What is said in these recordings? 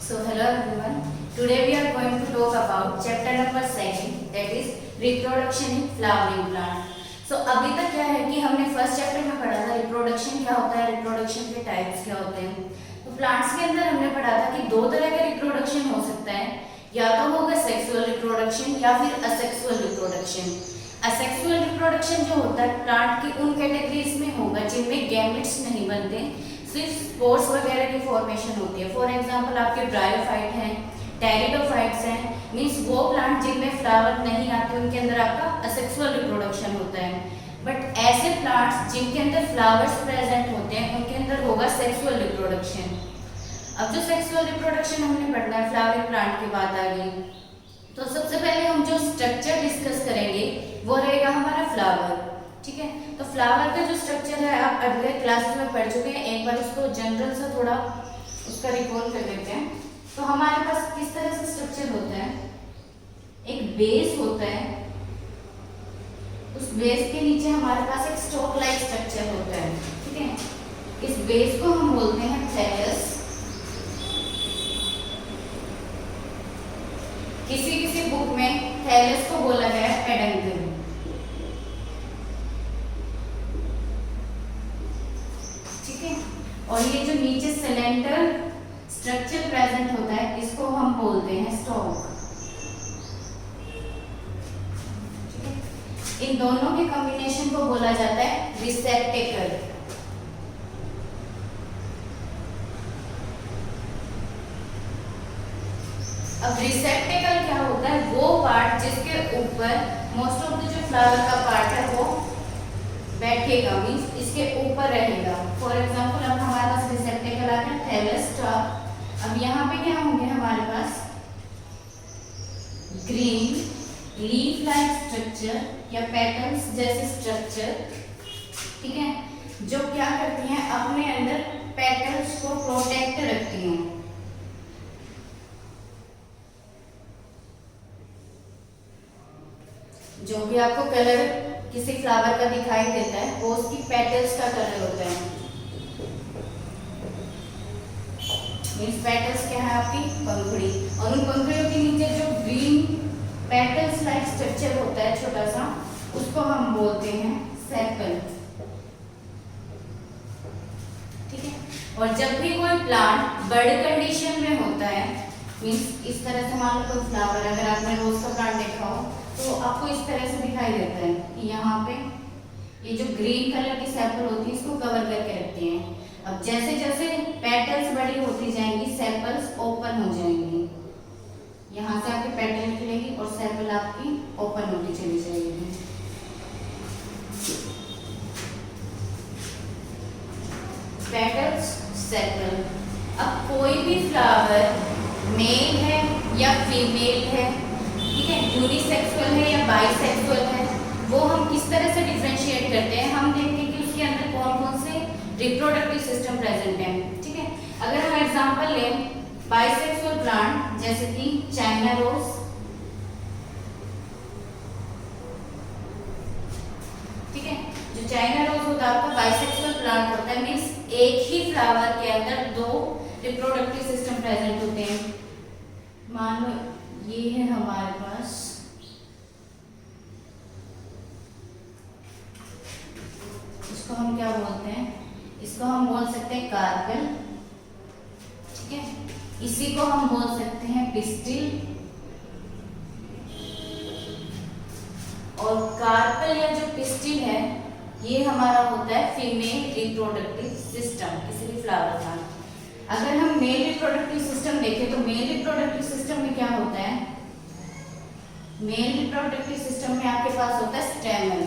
So hello everyone. Today we are going to talk about chapter number 2, that is reproduction in flowering plant. So अभी तक क्या है कि हमने first chapter में पढ़ा था रिप्रोडक्शन क्या होता है, रिप्रोडक्शन के टाइप्स क्या होते हैं. तो प्लांट्स के अंदर हमने पढ़ा था कि दो तरह का रिप्रोडक्शन हो सकता है, या तो होगा सेक्सुअल रिप्रोडक्शन या फिर असेक्सुअल रिप्रोडक्शन. असेक्सुअल रिप्रोडक्शन जो होता है प्लांट की उन कैटेगरीज में होगा जिनमें गैमेट्स नहीं बनते, सिर्फ स्पोर्स वगैरह की फॉर्मेशन होती है. फॉर एग्जांपल आपके ब्रायोफाइट हैं, टेरिडोफाइट्स हैं, मींस वो प्लांट जिनमें फ्लावर नहीं आते उनके अंदर आपका असेक्सुअल रिप्रोडक्शन होता है. बट ऐसे प्लांट्स जिनके अंदर फ्लावर्स प्रेजेंट होते हैं उनके अंदर होगा सेक्सुअल रिप्रोडक्शन. अब जो सेक्सुअल रिप्रोडक्शन हमने पढ़ना है फ्लावरिंग प्लांट की बात आ गई, तो सबसे पहले हम जो स्ट्रक्चर डिस्कस करेंगे वो रहेगा हमारा फ्लावर. ठीक है, तो फ्लावर का जो स्ट्रक्चर है आप अगले क्लासेस में पढ़ चुके हैं, एक बार उसको जनरल से थोड़ा उसका रिकॉल कर लेते हैं. तो हमारे पास किस तरह से स्ट्रक्चर होता है, एक बेस होता है, उस बेस के नीचे हमारे पास एक स्टॉक लाइक स्ट्रक्चर होता है. ठीक है, इस बेस को हम बोलते हैं थैलस. किसी किसी बुक में थैलस को बोला गया है पेडंकल. ठीक है, और ये जो नीचे सिलेंडर स्ट्रक्चर प्रेजेंट होता है इसको हम बोलते हैं स्टॉक. ठीक है, इन दोनों के कॉम्बिनेशन को बोला जाता है रिसेप्टेकल. अब रिसेप्टेकल क्या होता है, वो पार्ट जिसके ऊपर मोस्ट ऑफ द जो फ्लावर का पार्ट है वो बैठेगा, मींस इसके ऊपर रहेगा. फॉर एग्जांपल अब हमारे पास रिसेप्टेकल आ गया थैलस टॉप. अब यहाँ पे क्या होंगे हमारे पास ग्रीन लीफ लाइक स्ट्रक्चर या पेटल्स जैसे स्ट्रक्चर. ठीक है, जो क्या करती हैं अपने अंदर पेटल्स को प्रोटेक्ट रखती हैं. जो भी आपको कलर किसी फ्लावर का दिखाई देता है वो उसकी पेटल्स का कलर होता है. मींस पेटल्स क्या है आपकी पंखुड़ी, और उन पंखुड़ियों के नीचे जो ग्रीन पेटल्स लाइक स्ट्रक्चर होता है छोटा सा, उसको हम बोलते हैं सेपल. ठीक है, और जब भी कोई प्लांट बर्ड कंडीशन में होता है, मींस इस तरह से मान लो कोई फ्लावर, अगर आपने रोज का प्लांट देखा हो तो आपको इस तरह से दिखाई देता है कि यहाँ पे ये जो ग्रीन कलर की सेपल होती है इसको कवर करके रखती हैं. अब जैसे जैसे पेटल्स बड़ी होती जाएंगी सेपल्स ओपन हो जाएंगी, यहाँ से आपकी पेटल निकलेगी और सेपल आपकी ओपन होती चली जाएगी. Petals sepal. अब कोई भी फ्लावर मेल है या फीमेल है, ठीक है, यूनिसेक्सुअल है या बाइसेक्सुअल है, वो हम किस तरह से डिफरेंशिएट करते हैं. हम देखते हैं कि उसके अंदर कौन कौन से रिप्रोडक्टिव सिस्टम प्रेजेंट है. ठीक है, अगर हम एग्जांपल लें बाइसेक्सुअल प्लांट जैसे कि चाइना रोज. ठीक है, जो चाइना रोज होता है आपका बाइसेक्सुअल प्लांट होता है, मींस एक ही फ्लावर के अंदर दो रिप्रोडक्टिव सिस्टम प्रेजेंट होते हैं. मान लो ये है हमारे पास इसको हम क्या बोलते हैं, इसको हम बोल सकते हैं कार्पेल. ठीक है, इसी को हम बोल सकते हैं पिस्टिल. और कार्पेल या जो पिस्टिल है ये हमारा होता है फीमेल रिप्रोडक्टिव सिस्टम किसी भी फ्लावर का. अगर हम मेल रिप्रोडक्टिव सिस्टम देखें तो मेल रिप्रोडक्टिव सिस्टम में क्या होता है, मेल रिप्रोडक्टिव सिस्टम में आपके पास होता है स्टेमन.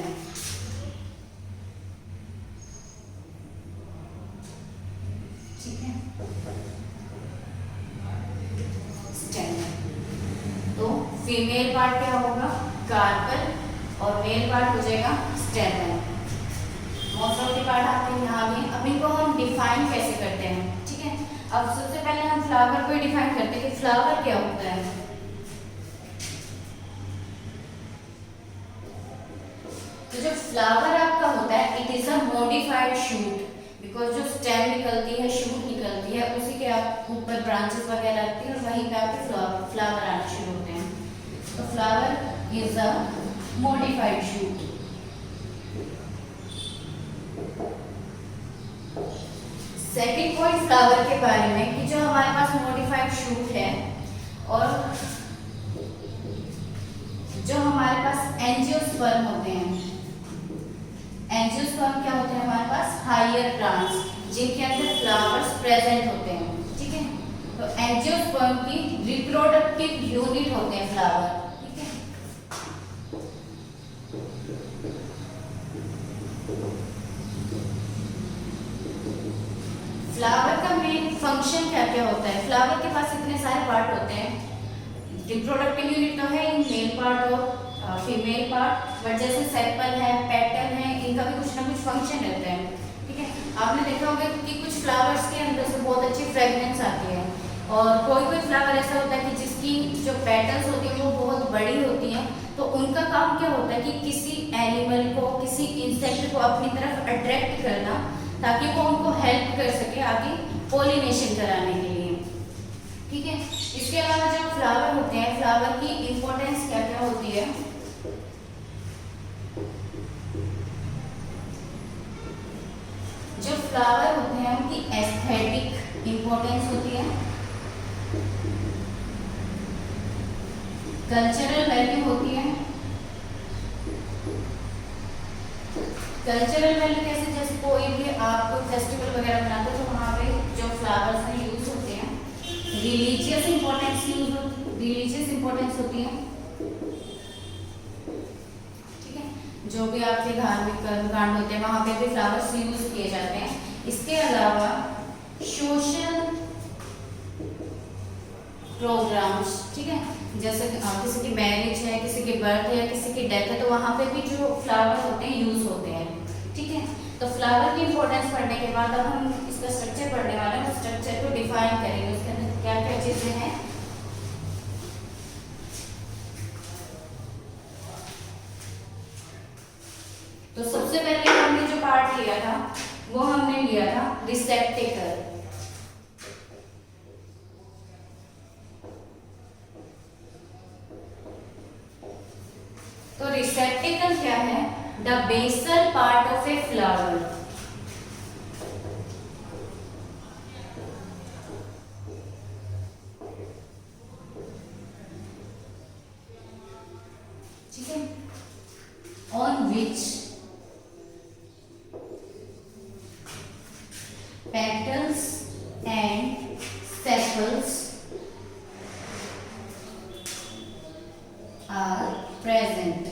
ठीक है, स्टेमन. तो फीमेल पार्ट क्या होगा कार्पेल और मेल पार्ट हो जाएगा स्टेमन. मोस्ट ऑफ द पार्ट आपके यहाँ भी. अब इनको हम डिफाइन कैसे करते हैं. ठीक है, अब सबसे पहले हम फ्लावर को डिफाइन करते हैं कि फ्लावर क्या होता है. तो जो फ्लावर आपका होता है it is a modified shoot, because जो स्टेम निकलती है शूट निकलती है उसी के आप ऊपर ब्रांचेस वगैरह आती है और वहीं पे आपके फ्लावर आना शुरू होते हैं। तो flower is a modified shoot. Second point flower के बारे में कि जो हमारे पास मॉडिफाइड शूट है और जो हमारे पास एंजियोस्पर्म होते हैं। एंजियोस्पर्म क्या होते हैं हमारे पास? हायर प्लांट्स जिनके अंदर फ्लावर्स प्रेजेंट होते हैं, ठीक है। तो एंजियोस्पर्म की रिप्रोडक्टिव यूनिट होते हैं फ्लावर, ठीक है। फ्लावर का मेन फंक्शन क्या क्या होता है? फ्लावर के पास इतने सारे पार्ट होते हैं। रिप्रोडक्टिव यूनिट तो है मेल पार्ट और फीमेल पार्ट, बट जैसे सेपल है, पेटल है, इनका भी कुछ ना कुछ फंक्शन रहता है, ठीक है। आपने देखा होगा कि कुछ फ्लावर्स के अंदर से बहुत अच्छी फ्रेग्रेंस आती है और कोई कोई फ्लावर ऐसा होता है कि जिसकी जो पेटल्स होती है वो बहुत बड़ी होती हैं। तो उनका काम क्या होता है कि किसी एनिमल को, किसी इंसेक्ट को अपनी तरफ अट्रैक्ट करना ताकि वो उनको हेल्प कर सके आगे पॉलिनेशन कराने के लिए, ठीक है। इसके अलावा जो फ्लावर होते हैं, फ्लावर की इंपॉर्टेंस क्या क्या होती है? जो फ्लावर होते हैं उनकी एस्थेटिक इंपॉर्टेंस होती है, कल्चरल वैल्यू होती है। कल्चरल वैल्यू कैसे? जैसे कोई भी आप फेस्टिवल वगैरह मनाते हो तो वहाँ पे जो फ्लावर्स हैं यूज होते हैं। रिलीजियस इंपॉर्टेंस होती है, ठीक है। जो भी आपके धार्मिक कर्मकांड होते हैं वहाँ पे भी फ्लावर्स यूज किए जाते हैं। इसके अलावा सोशल प्रोग्राम्स, ठीक है। जैसे किसी की मैरिज है, किसी की बर्थ है, किसी की डेथ है, तो वहाँ पे भी जो फ्लावर्स होते हैं यूज होते हैं, ठीक है। तो फ्लावर की इंपॉर्टेंस पढ़ने के बाद अब हम इसका स्ट्रक्चर पढ़ने वाले हैं। स्ट्रक्चर को डिफाइन करेंगे, उसके अंदर क्या क्या चीजें हैं। तो सबसे पहले हमने जो पार्ट लिया था वो हमने लिया था रिसेप्टेकल। तो रिसेप्टेकल क्या है? The basal part of a flower. ठीक है, on which petals and sepals are present,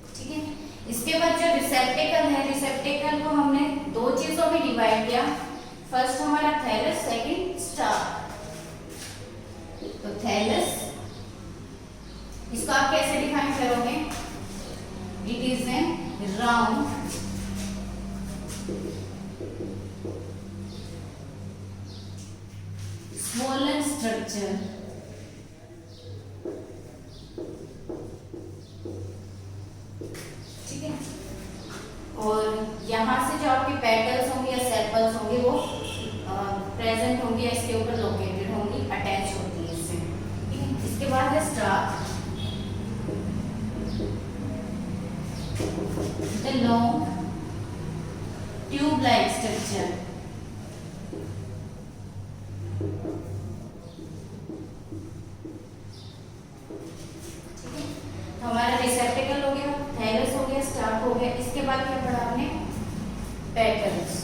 ठीक है। इसके बाद जो रिसेप्टेकल है, रिसेप्टेकल को हमने दो चीजों में डिवाइड किया। फर्स्ट हमारा थैलस, सेकंड स्टार। तो थैलस, इसको आप कैसे डिफाइन करोगे? It is an round swollen structure, ठीक है। और यहाँ से जो आपके पेटल्स होंगे या सेपल्स होंगे वो प्रेजेंट होंगी या इसके ऊपर लोकेटेड होंगी, अटैच होती है इससे, ठीक है। इसके बाद है star, the long tube like structure, हमारा रिसेप्टेकल हो गया, थैलस हो गया, स्टार हो गया। इसके बाद क्या पढ़ा हमने? Petals.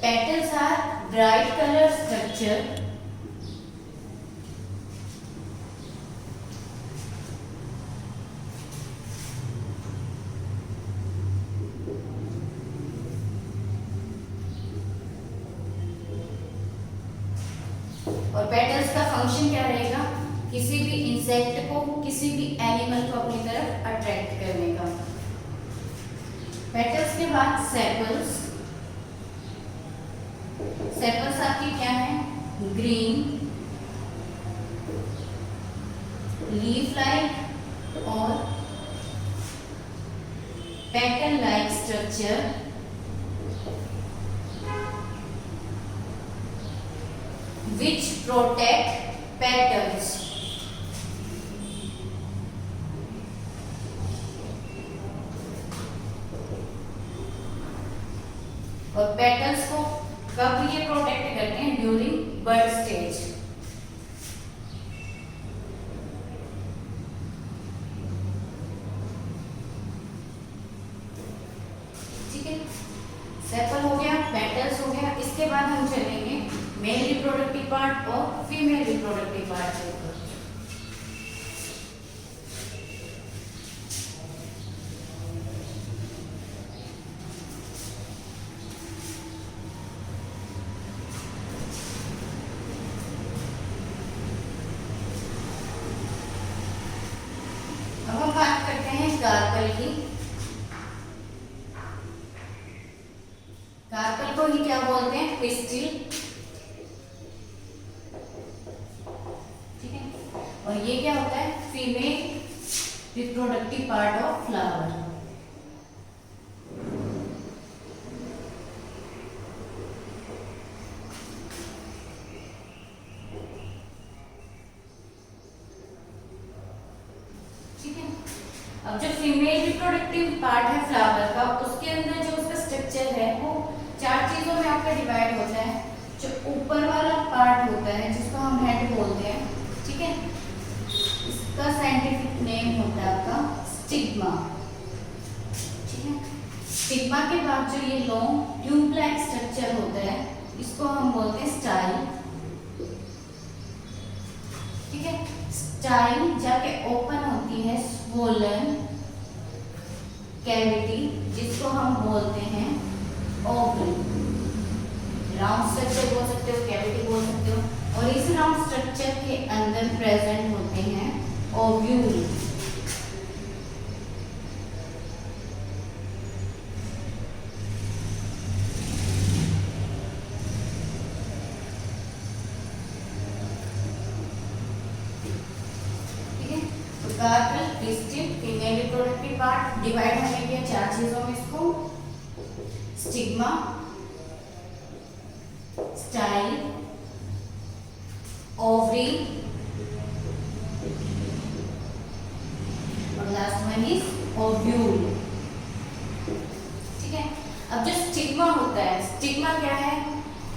Petals are bright colour structure और पेटल्स का फंक्शन क्या रहेगा? किसी भी इंसेक्ट को, किसी भी एनिमल को अपनी तरफ अट्रैक्ट करने का। पेटल्स के बाद सेपल्स। सेपल्स आपकी क्या है? ग्रीन, लीफ लाइक और petal like structure structure which protect petals. और पेटल्स को कब ये प्रोटेक्ट करते हैं? During bud stage. ठीक है, सेपल हो गया, पेटल्स हो गया। इसके बाद हम चलेंगे मेल रिप्रोडक्टिव पार्ट और फीमेल रिप्रोडक्टिव पार्ट के ऊपर। अब हम बात करते हैं कार्पल की। कार्पल को ही क्या बोलते हैं? पिस्टिल। ठीक है, और ये क्या होता है? Female reproductive part of flower. अब जो फीमेल रिप्रोडक्टिव पार्ट है फ्लावर का, उसके अंदर जो उसका स्ट्रक्चर है वो 4 चीजों में आपका डिवाइड होता है। जो ऊपर वाला पार्ट होता है जिसको हम हेड बोलते हैं, ठीक है, इसका साइंटिफिक नेम होता है आपका स्टिग्मा। ठीक है, स्टिग्मा के बाद जो ये लॉन्ग ट्यूब लाइक स्ट्रक्चर होता है इसको हम बोलते हैं स्टाइल। ठीक है, स्टाइल जाके ओपन होती है स्वोलन कैविटी जिसको हम बोलते हैं ओवरी। राउंड स्ट्रक्चर बोल सकते हो, कैविटी बोल सकते हो, और इस राउंड स्ट्रक्चर के अंदर प्रेजेंट होते हैं ovule. Carpel, pistil, female reproductive part divide हमने किया 4 चीजों में इसको। स्टिग्मा, स्टाइल, ओवरी और लास्ट वन इज ओव्यूल। ठीक है, अब जो स्टिग्मा होता है, स्टिग्मा क्या है?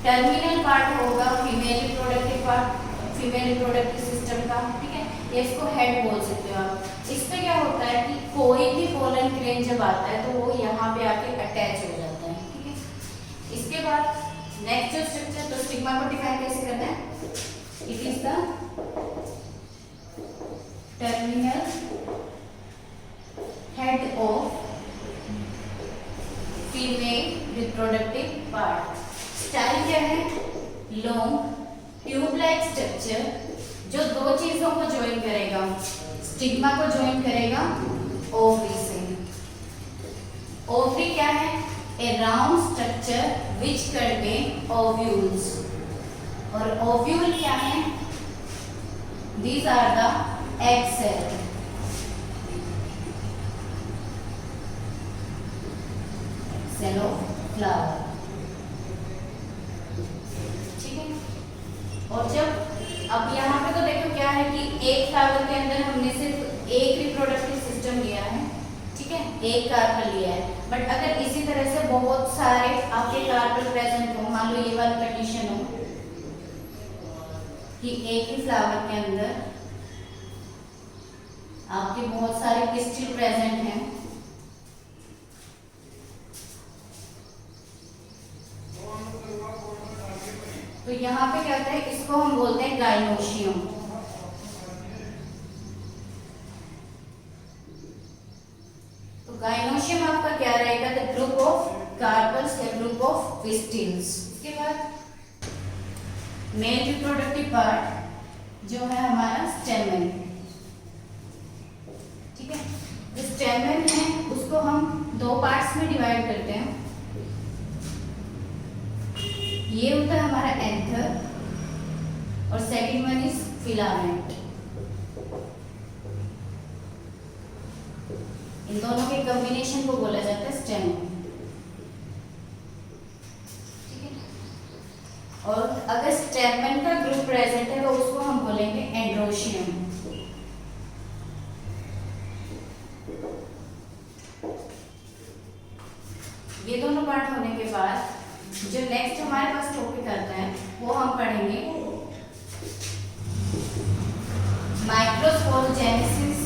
टर्मिनल पार्ट होगा female reproductive part, female reproductive system का। ठीक है, ये इसको हेड बोल सकते हो आप। इससे क्या होता है कि कोई भी पोलन ग्रेन जब आता है तो वो यहाँ पे आके अटैच हो जाता है। ठीक है, इसके बाद नेक्स्ट जो स्ट्रक्चर, तो स्टिग्मा को डिफाइन कैसे करना है? It is the terminal head of female reproductive part. Style क्या है? लॉन्ग ट्यूब लाइक स्ट्रक्चर जो 2 चीजों को ज्वाइन करेगा, स्टिग्मा को ज्वाइन करेगा ओवरी से। ओवरी क्या है? A round structure which contain ovules. और ओव्यूल क्या है? These are the egg cell. Cell of flower. ठीक है, और जब अब यहाँ पे तो देखो क्या है कि एक फ्लावर के अंदर हमने सिर्फ एक रिप्रोडक्टिव सिस्टम लिया है। ठीक है, एक कार्पल लिया है, बट अगर इसी तरह से बहुत सारे आपके कार्पल प्रेजेंट हो, मान लो ये वाली कंडीशन हो कि एक ही फ्लावर के अंदर आपके बहुत सारे पिस्टिल प्रेजेंट हैं, तो यहाँ पे क्या होता है? इसको हम बोलते हैं गाइनोशियम। तो गाइनोशियम आपका क्या रहेगा? द ग्रुप ऑफ कार्पल्स या ग्रुप ऑफ पिस्टिल्स। इसके बाद मेल रिप्रोडक्टिव पार्ट जो है हमारा स्टेमन। ठीक है, जो स्टेमन है उसको हम 2 पार्ट्स में डिवाइड करते हैं। ये होता है हमारा एंथर और सेकंड वन इज फिलामेंट। इन दोनों के कॉम्बिनेशन को बोला जाता है स्टेम। और अगर स्टेमन का ग्रुप प्रेजेंट है तो उसको हम बोलेंगे एंड्रोशियम। ये दोनों पार्ट होने के बाद जो नेक्स्ट हमारे पास टॉपिक आता है वो हम पढ़ेंगे माइक्रोस्पोरोजेनेसिस।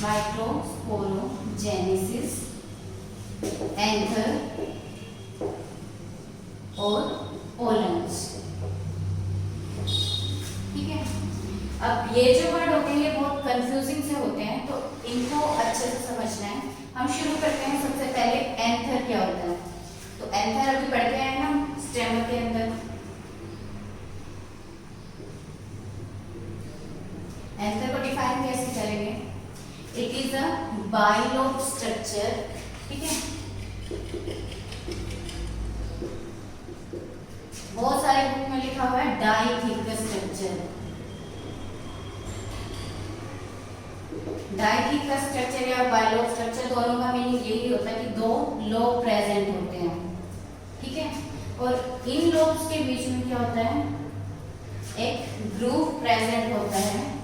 माइक्रोस्पोरोजेनेसिस, एंथर और पोलन्स। ठीक है, अब ये जो वर्ड होते हैं ये बहुत कंफ्यूजिंग से होते हैं, तो इनको अच्छे से समझना है। हम शुरू करते हैं सबसे पहले एंथर क्या होता है। तो एंथर अभी पढ़ के आए ना स्टेमर के अंदर। एंथर को डिफाइन कैसे करेंगे? It is a bilobe structure. ठीक है, बहुत सारे बुक में लिखा हुआ है डाइथिकस स्ट्रक्चर। डाइथिकस स्ट्रक्चर या बाइलोब स्ट्रक्चर दोनों का मीनिंग यही होता है कि दो लोब प्रेजेंट होते हैं। ठीक है, और इन लोब्स के बीच में क्या होता है? एक ग्रूव प्रेजेंट होता है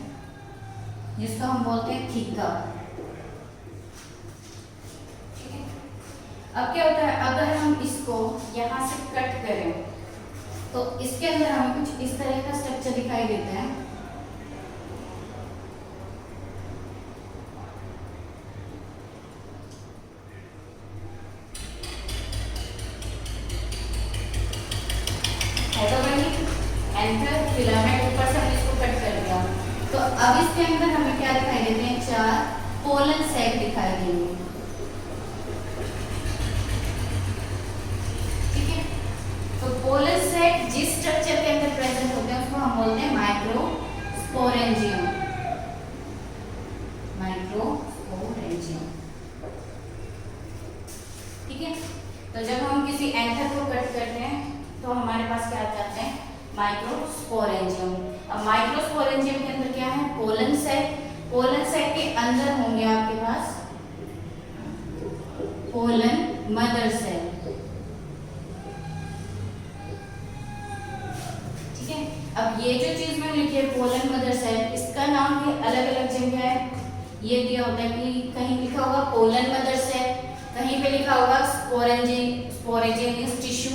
जिसको हम बोलते हैं थीका। ठीक है, अब क्या होता है अगर हम इसको यहां से कट करें तो इसके अंदर हमें कुछ इस तरह का स्ट्रक्चर दिखाई देता है। तो वही एंथर फिलामेंट ऊपर से हमने इसको कट कर दिया, तो अब इसके अंदर हमें क्या दिखाई देते हैं? 4 पोलन सैक दिखाई देंगे। ठीक है, तो पोलन सैक जिस स्ट्रक्चर के अंदर प्रेजेंट होते हैं उसको हम बोलते हैं माइक्रोस्पोरेंजियम। माइक्रोस्पोरेंजियम। ठीक है, तो जब हम किसी एंथर को कट करते हैं तो हमारे पास क्या आ जाते हैं? माइक्रोस्पोरेंजियम। अब माइक्रोस्पोरेंजियम के अंदर क्या है? Pollen sac. पोलन सैक के अंदर होंगे आपके पास पोलन मदर सेल। ठीक है, अब ये जो चीज मैंने लिखी है पोलन मदर सेल, इसका नाम भी अलग अलग जगह है ये दिया होता है कि कहीं लिखा होगा पोलन मदर सेल, कहीं पे लिखा होगा स्पोरेंजियस टिश्यू।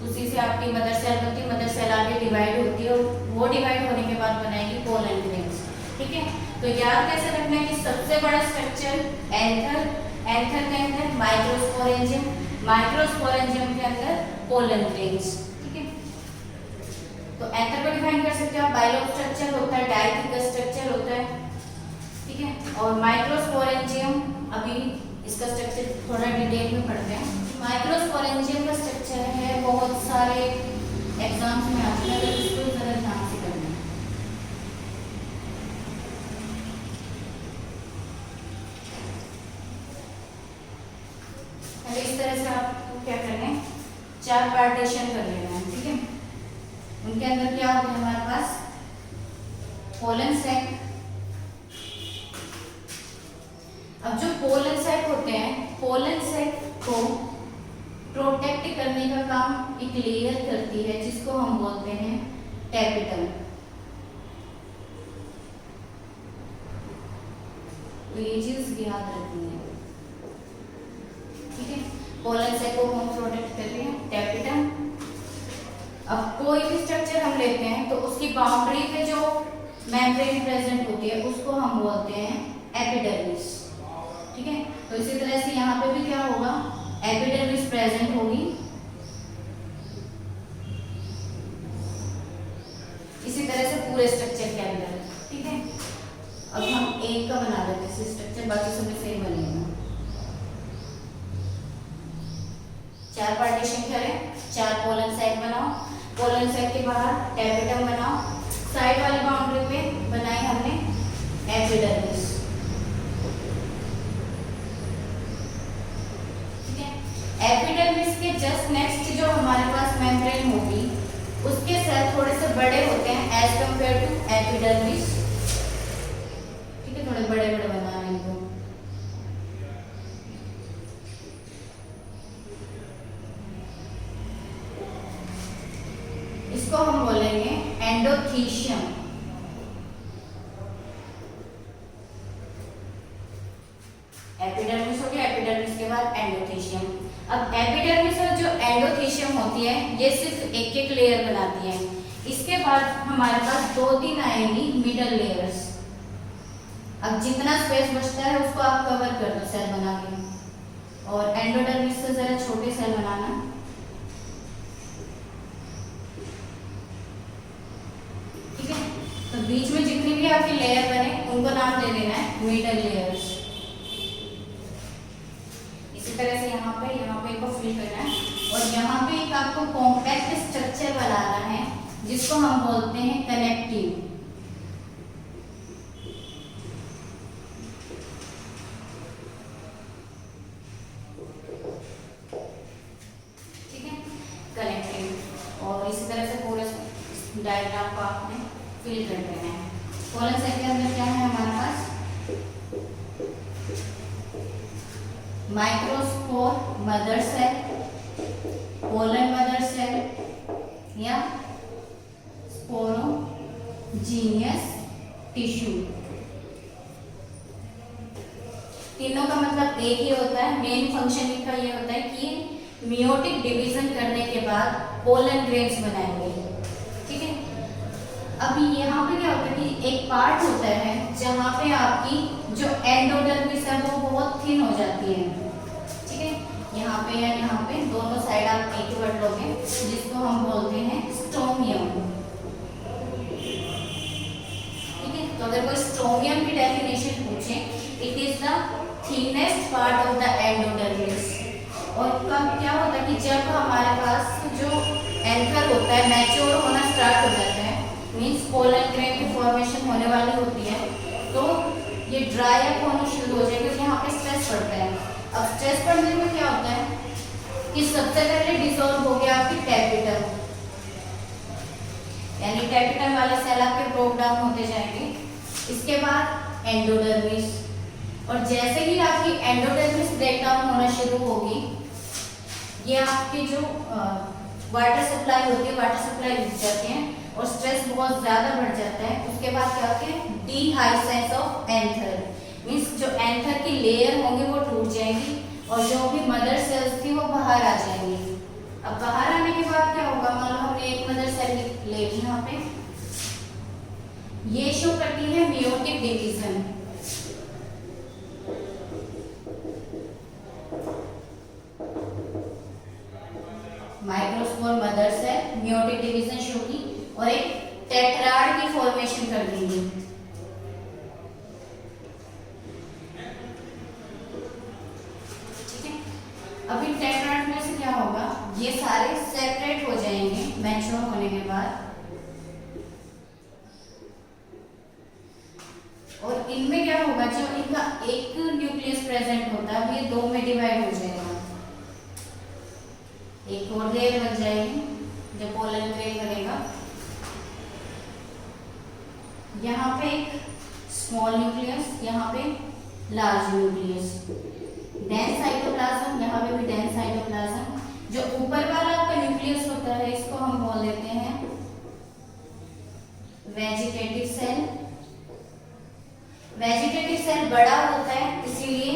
उसी से आपकी मदर सेल बनती है, मदर सेल आगे डिवाइड होती है और वो डिवाइड होने के बाद बनाएगी पोलन ग्रेन्स। ठीक है, तो याद कैसे रखना है कि सबसे बड़ा स्ट्रक्चर एंथर, एंथर के अंदर माइक्रोस्पोरेंजियम, माइक्रोस्पोरेंजियम के अंदर पोलन ग्रेन्स। ठीक है, तो एंथर को डिफाइन कर सकते हो आप, बाइलोब स्ट्रक्चर होता है, डाइथिकस स्ट्रक्चर होता है। ठीक है, और माइक्रोस्पोरेंजियम अभी इसका स्ट्रक्चर थोड़ा डिटेल में पढ़ते हैं। माइक्रोस्पोरेंजियम का स्ट्रक्चर है बहुत सारे एग्जाम्स में आता है, तो इसको जरा ध्यान से करना है। इस तरह से आपको क्या करना है? 4 पार्टीशन कर लेना है। ठीक है, उनके अंदर क्या होता है हमारे पास? Pollen sac. अब जो पोलन सैक होते हैं, पोलन सैक को प्रोटेक्ट करने का काम एक लेयर करती है जिसको हम बोलते हैं टैपिटम। तो ये चीज याद रखनी है। ठीक है, पोलन सैक को हम प्रोटेक्ट करते हैं टैपिटम। अब कोई भी स्ट्रक्चर हम लेते हैं तो उसकी बाउंड्री पे जो मेम्ब्रेन प्रेजेंट होती है उसको हम बोलते हैं एपिडर्मिस। ठीक है, तो इसी तरह से यहाँ पे भी क्या होगा? एपिडर्मिस प्रेजेंट होगी। इसी तरह से पूरे स्ट्रक्चर के अंदर। ठीक है, अब हम एक का बना देते हैं स्ट्रक्चर, बाकी सब सेम बनेगा। 4 पार्टीशन करें, 4 पोलन सैक बनाओ, पोलन सैक के बाहर टैपिटम बनाओ, साइड वाली बाउंड्री पे बनाई हमने एपिडर्मिस। एपिडर्मिस के जस्ट नेक्स्ट जो हमारे पास मेम्ब्रेन होगी उसके सेल थोड़े से बड़े होते हैं एज कंपेयर टू एपिडर्मिस। ठीक है, थोड़े बड़े बड़े बना रहे हैं। एंडोथीशियम। एपिडर्मिस हो गया, एपिडर्मिस के बाद एंडोथीशियम। अब एपिडर्मिस और जो एंडोथीशियम होती है ये सिर्फ एक एक लेयर बनाती है। इसके बाद हमारे पास 2-3 आएंगी मिडल लेयर्स। अब जितना स्पेस बचता है उसको आप कवर कर दो सेल बना के। और एंडोडर्मिस से जरा छोटे सेल बनाना। ठीक है, तो बीच में जितनी भी आपकी लेयर बने उनको नाम दे देना है मिडल लेयर्स। इसी तरह से यहाँ पे को फिल करना है। और यहाँ पे एक आपको कॉम्पैक्ट स्ट्रक्चर बनाना है जिसको हम बोलते हैं कनेक्टिव। ठीक है, कनेक्टिव। और इसी तरह से पूरे डायग्राम को आपने फिल कर देना है। कॉलम सेल के अंदर क्या है हमारे पास? Microspore mother cell, pollen mother cell या स्पोरोजीनियस टिश्यू। तीनों का मतलब एक ही होता है। मेन फंक्शन इनका ये होता है कि मियोटिक डिवीजन करने के बाद पोलन ग्रेन्स बनाएंगे। ठीक है, अभी यहाँ पे क्या होता है कि एक पार्ट होता है जहाँ पे आपकी जो एंडोडर्मिस है वो बहुत थिन हो जाती है। ठीक है, यहाँ पे या यहाँ पे दोनों साइड आप एक वर्ड लोगे जिसको हम बोलते हैं स्टोमियम। ठीक है, तो अगर कोई स्टोमियम की डेफिनेशन पूछे, it is the thinnest part of the endodermis. और कब क्या होता है कि जब हमारे पास जो एंकर होता है मैच्योर होना स्टार्ट हो जाता है, मीन्स पोलन ग्रेन की फॉर्मेशन होने वाली होती है, तो ये ड्राई अप होना शुरू हो जाएगा। यहाँ पे स्ट्रेस पड़ता है। अब स्ट्रेस पड़ने में क्या होता है कि सबसे पहले डिसॉल्व हो गया आपकी टैपिटम, यानी टैपिटम वाले सेल आपके ब्रोक डाउन होते जाएंगे। इसके बाद एंडोडर्मिस, और जैसे ही आपकी एंडोडर्मिस ब्रेक डाउन होना शुरू होगी, ये आपकी जो वाटर सप्लाई होती है, वाटर सप्लाई रुक जाती है और स्ट्रेस बहुत ज्यादा बढ़ जाता है। उसके बाद क्या होती है डीहाइसेंस ऑफ एंथर, मीन्स जो एंथर की लेयर होंगी वो टूट जाएगी और जो भी मदर सेल्स थी वो बाहर आ जाएंगी। अब बाहर आने के बाद क्या होगा? मान लो हमने एक मदर सेल ले ली, यहाँ पे ये शो करती है meiotic division. Microspore mother cell meiotic division show की और एक टेट्राड की फॉर्मेशन कर देंगे। ठीक है, अभी टेट्राड में से क्या होगा? ये सारे सेपरेट हो जाएंगे मैच्योर होने के बाद, और इनमें क्या होगा? जो इनका एक न्यूक्लियस प्रेजेंट होता है ये 2 में डिवाइड हो जाएगा। एक और लेयर बन जाएगी जो पोलन ग्रेन बनेगा। यहाँ पे एक स्मॉल न्यूक्लियस, यहाँ पे लार्ज न्यूक्लियस, डेंस साइटोप्लाज्म, यहाँ पे भी डेंस साइटोप्लाज्म। जो ऊपर वाला आपका न्यूक्लियस होता है इसको हम बोल देते हैं वेजिटेटिव सेल। वेजिटेटिव सेल बड़ा होता है इसीलिए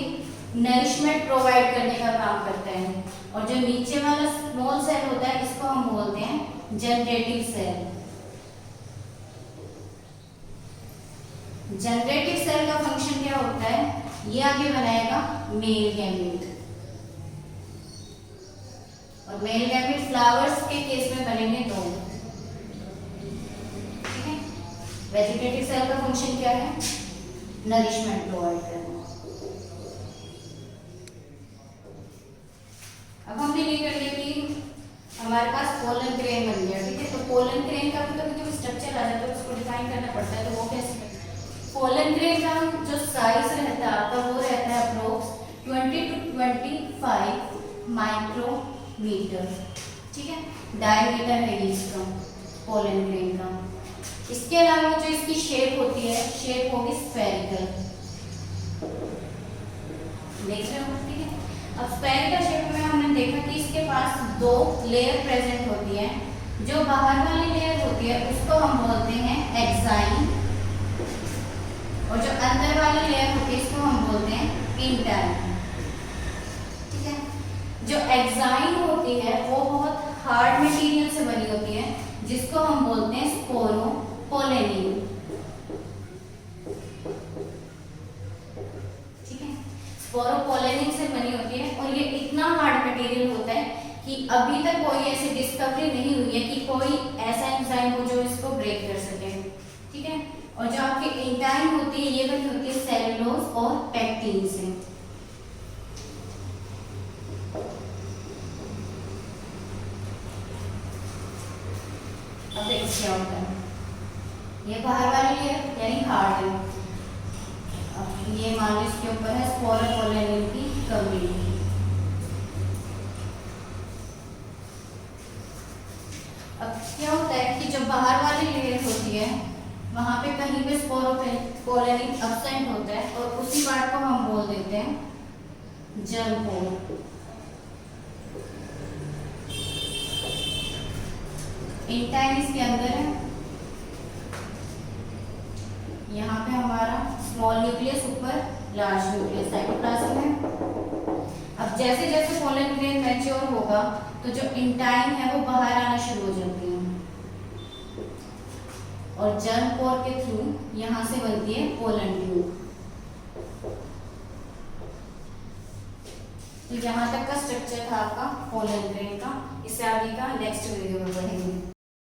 नरिशमेंट प्रोवाइड करने का काम करता है, और जो नीचे वाला स्मॉल सेल होता है इसको हम बोलते हैं जनरेटिव सेल। जनरेटिव सेल का फंक्शन क्या होता है? ये आगे बनाएगा मेल गैमेट, और मेल गैमेट फ्लावर्स के केस में बनेंगे 2। ठीक है, वेजिटेटिव सेल का फंक्शन क्या है? नरिशमेंट प्रोवाइड करना। अब हमने ये कर लिया कि हमारे पास पोलन ग्रेन बन गया। ठीक है, तो पोलन ग्रेन का भी कभी स्ट्रक्चर आ जाता है उसको डिफाइन करना पड़ता है, तो वो कैसे? पोलन ग्रेन का जो साइज रहता है आपका वो रहता है अप्रोक्स 20 to 25 माइक्रोमीटर। ठीक है, डायमीटर है ये इसका पोलन ग्रेन का। इसके अलावा जो इसकी शेप होती है, शेप होगी स्फेरिकल। देख रहे हो? ठीक है, अब स्फेरिकल शेप में हमने देखा कि इसके पास 2 लेयर प्रेजेंट होती है, जो बाहर वाली लेयर होती है उसको हम बोलते हैं एक्साइन, और जो अंदर वाली लेयर होती है इसको हम बोलते हैं इंटाइन। ठीक है, जो एक्साइन होती है वो बहुत हार्ड मटेरियल से बनी होती है, जिसको हम बोलते हैं स्पोरोपोलेनिन। ठीक है, स्पोरोपोलेनिन से बनी होती है, और ये इतना हार्ड मटेरियल होता है कि अभी तक कोई ऐसी डिस्कवरी नहीं हुई है कि कोई ऐसा एंजाइम हो जो इसको ब्रेक कर सके। ठीक है, और जो आपकी इंटाइन होती है ये बनी होती है सेलुलोज और पेक्टिन से। अब देखिए क्या होता है, ये बाहर वाली लेयर यानी हार्ड है, अब ये मान लो इसके ऊपर है स्पोरोपोलेनिन की कमी। अब क्या होता है कि जो बाहर वाली लेयर होती है वहां पे कहीं पे स्पोरोपोलेनिन एब्सेंट होता है, और उसी पार्ट को हम बोल देते हैं जर्म पोर। इंटाइन इसके अंदर है, यहाँ पे हमारा स्मॉल न्यूक्लियस, ऊपर लार्ज न्यूक्लियस साइटोप्लाज्म है। अब जैसे जैसे पोलन ग्रेन मैच्योर होगा तो जो इंटाइन है वो बाहर आना शुरू हो जाती है, और जर्म पोर के थ्रू यहाँ से बनती है पोलन ट्यूब। तो यहाँ तक का स्ट्रक्चर था आपका पोलन ग्रेन का। इससे आगे का नेक्स्ट वीडियो में पढ़ेंगे।